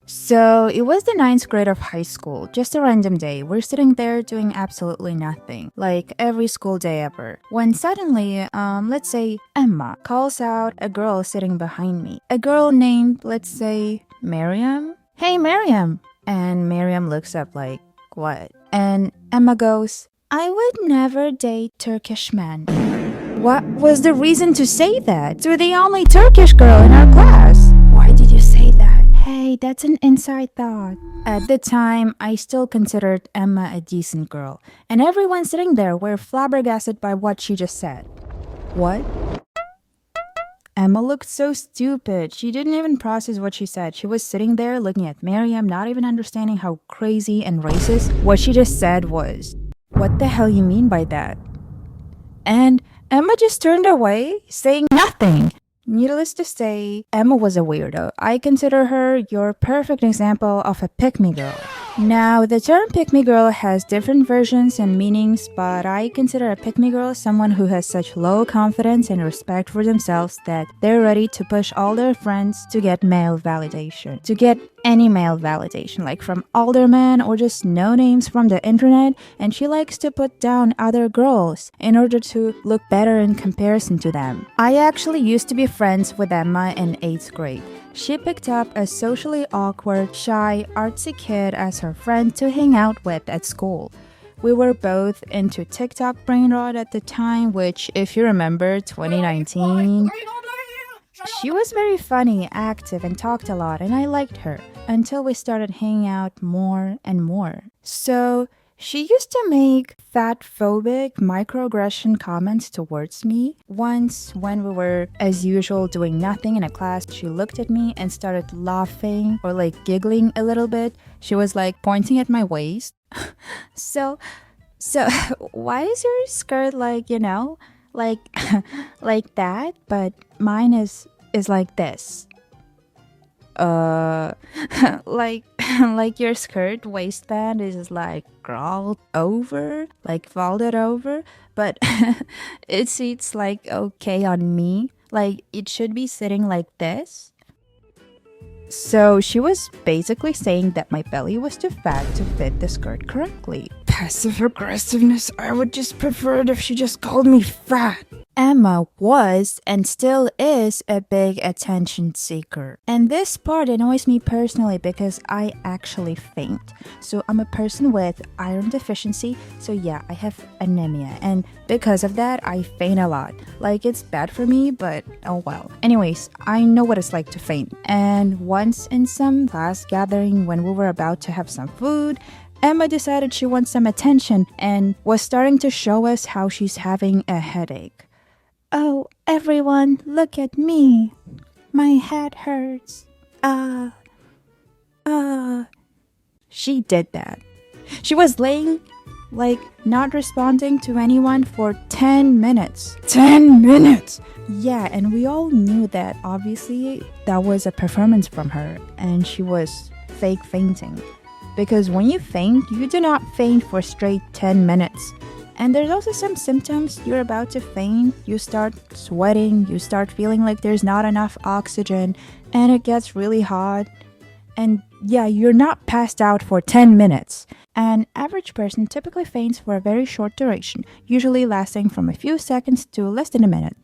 So it was the ninth grade of high school, just a random day. We're sitting there doing absolutely nothing, like every school day ever. When suddenly, let's say Emma calls out a girl sitting behind me. A girl named, let's say, Miriam. Hey, Miriam! And Miriam looks up like, what? And Emma goes, I would never date Turkish men. What was the reason to say that? You're the only Turkish girl in our class. Why did you say that? Hey, that's an inside thought. At the time, I still considered Emma a decent girl, and everyone sitting there were flabbergasted by what she just said. What? Emma looked so stupid. She didn't even process what she said. She was sitting there looking at Miriam, not even understanding how crazy and racist what she just said was. What the hell you mean by that? And Emma just turned away, saying nothing. Needless to say, Emma was a weirdo. I consider her your perfect example of a pick-me girl. Now, the term pick-me girl has different versions and meanings, but I consider a pick-me girl someone who has such low confidence and respect for themselves that they're ready to push all their friends to get male validation. To get any male validation, like from older men or just no names from the internet, and she likes to put down other girls in order to look better in comparison to them. I actually used to be friends with Emma in 8th grade. She picked up a socially awkward, shy, artsy kid as her friend to hang out with at school. We were both into TikTok brain rot at the time, which, if you remember, 2019, she was very funny, active, and talked a lot, and I liked her until we started hanging out more and more. So she used to make fat-phobic microaggression comments towards me. Once, when we were, as usual, doing nothing in a class, she looked at me and started laughing or like giggling a little bit. She was like pointing at my waist. So, why is your skirt like, like, like that? But mine is like this. Like like your skirt waistband is like crawled over, like folded over, but it sits like okay on me. Like it should be sitting like this. So she was basically saying that my belly was too fat to fit the skirt correctly. Passive aggressiveness, I would just prefer it if she just called me fat. Emma was and still is a big attention seeker. And this part annoys me personally because I actually faint. So I'm a person with iron deficiency, so yeah, I have anemia. And because of that, I faint a lot. Like it's bad for me, but oh well. Anyways, I know what it's like to faint. And once in some class gathering when we were about to have some food, Emma decided she wants some attention and was starting to show us how she's having a headache. Oh, everyone, look at me. My head hurts. She did that. She was laying, like, not responding to anyone for 10 minutes. 10 minutes! Yeah, and we all knew that obviously that was a performance from her and she was fake fainting. Because when you faint, you do not faint for straight 10 minutes. And there's also some symptoms. You're about to faint, you start sweating, you start feeling like there's not enough oxygen, and it gets really hot. And yeah, you're not passed out for 10 minutes. An average person typically faints for a very short duration, usually lasting from a few seconds to less than a minute.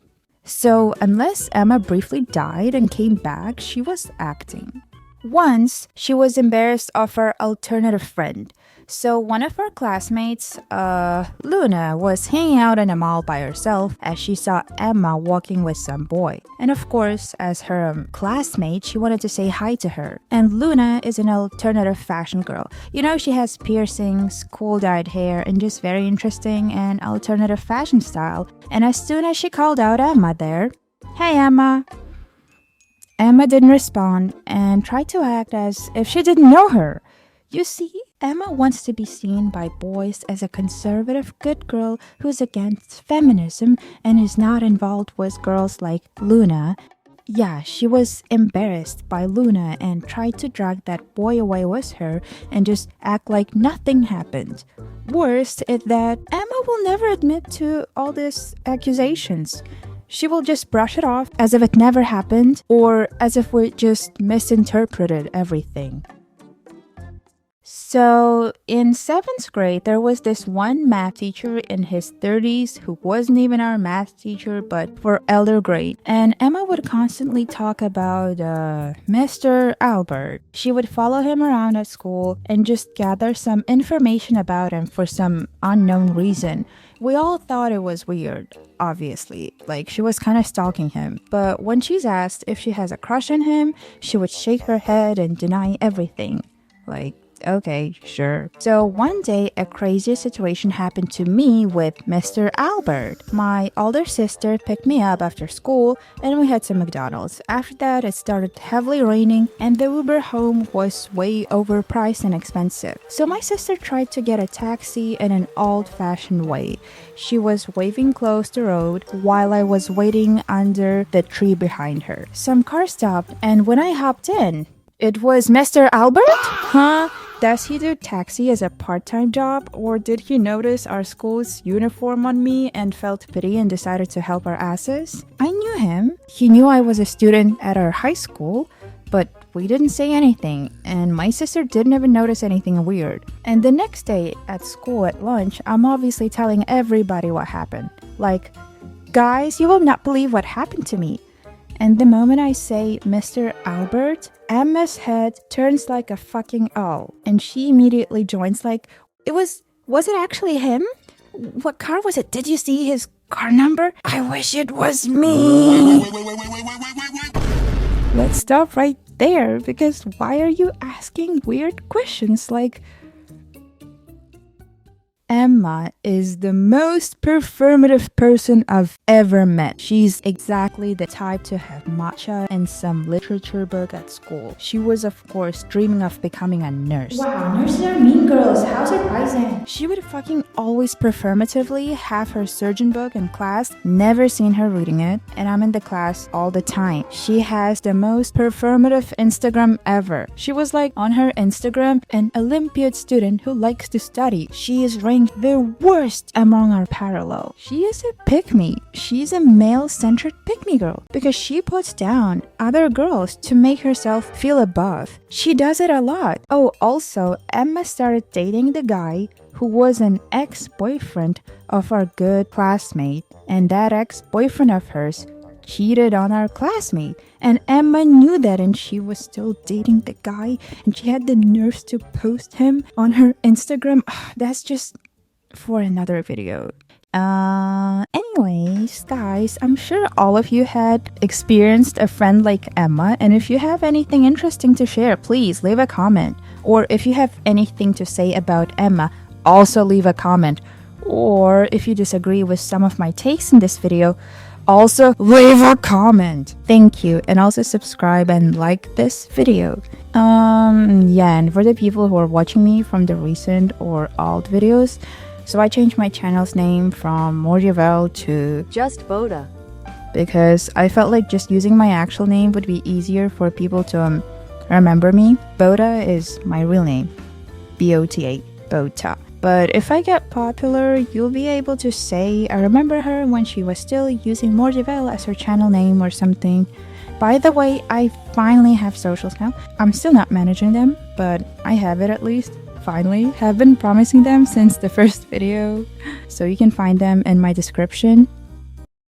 So unless Emma briefly died and came back, she was acting. Once, she was embarrassed of her alternative friend. So one of her classmates, Luna, was hanging out in a mall by herself as she saw Emma walking with some boy. And of course, as her classmate, she wanted to say hi to her. And Luna is an alternative fashion girl. You know, she has piercings, cool dyed hair, and just very interesting and alternative fashion style. And as soon as she called out Emma there, "Hey Emma," Emma didn't respond and tried to act as if she didn't know her. You see, Emma wants to be seen by boys as a conservative good girl who's against feminism and is not involved with girls like Luna. Yeah, she was embarrassed by Luna and tried to drag that boy away with her and just act like nothing happened. Worst is that Emma will never admit to all these accusations. she will just brush it off as if it never happened or as if we just misinterpreted everything. So, in 7th grade, there was this one math teacher in his 30s who wasn't even our math teacher, but for elder grade. And Emma would constantly talk about Mr. Albert. She would follow him around at school and just gather some information about him for some unknown reason. We all thought it was weird, obviously. Like, she was kind of stalking him. But when she's asked if she has a crush on him, she would shake her head and deny everything. Like, okay, sure. So one day, a crazy situation happened to me with Mr. Albert. My older sister picked me up after school and we had some McDonald's. After that, it started heavily raining and the Uber home was way overpriced and expensive. So my sister tried to get a taxi in an old-fashioned way. She was waving close the road while I was waiting under the tree behind her. Some car stopped and when I hopped in, it was Mr. Albert? Huh? Does he do taxi as a part-time job, or did he notice our school's uniform on me and felt pity and decided to help our asses? I knew him. He knew I was a student at our high school, but we didn't say anything, and my sister didn't even notice anything weird. And the next day at school at lunch, I'm obviously telling everybody what happened. Like, guys, you will not believe what happened to me. And the moment I say Mr. Albert, Emma's head turns like a fucking O. And she immediately joins like, was it actually him? What car was it? Did you see his car number? I wish it was me. Let's stop right there, because why are you asking weird questions like... Emma is the most performative person I've ever met. She's exactly the type to have matcha and some literature book at school. She was, of course, dreaming of becoming a nurse. Wow, nurses are mean girls. How surprising. She would fucking always performatively have her surgeon book in class, never seen her reading it, and I'm in the class all the time. She has the most performative Instagram ever. She was like on her Instagram an Olympiad student who likes to study. She is ranked the worst among our parallel. She is a pick-me. She's a male-centered pick-me girl because she puts down other girls to make herself feel above. She does it a lot. Oh, also, Emma started dating the guy who was an ex-boyfriend of our good classmate, and that ex-boyfriend of hers cheated on our classmate, and Emma knew that, and she was still dating the guy, and she had the nerves to post him on her Instagram. That's just for another video. Anyways, guys, I'm sure all of you had experienced a friend like Emma, and if you have anything interesting to share, please leave a comment. Or if you have anything to say about Emma, also leave a comment. Or if you disagree with some of my takes in this video, also leave a comment. Thank you, and also subscribe and like this video. Yeah, and for the people who are watching me from the recent or old videos, so I changed my channel's name from Mordiavel to just Bota, because I felt like just using my actual name would be easier for people to remember me. Bota is my real name, B-O-T-A, Bota. But if I get popular, you'll be able to say I remember her when she was still using Mordiavel as her channel name or something. By the way, I finally have socials now. I'm still not managing them, but I have it at least. Finally, have been promising them since the first video. So you can find them in my description.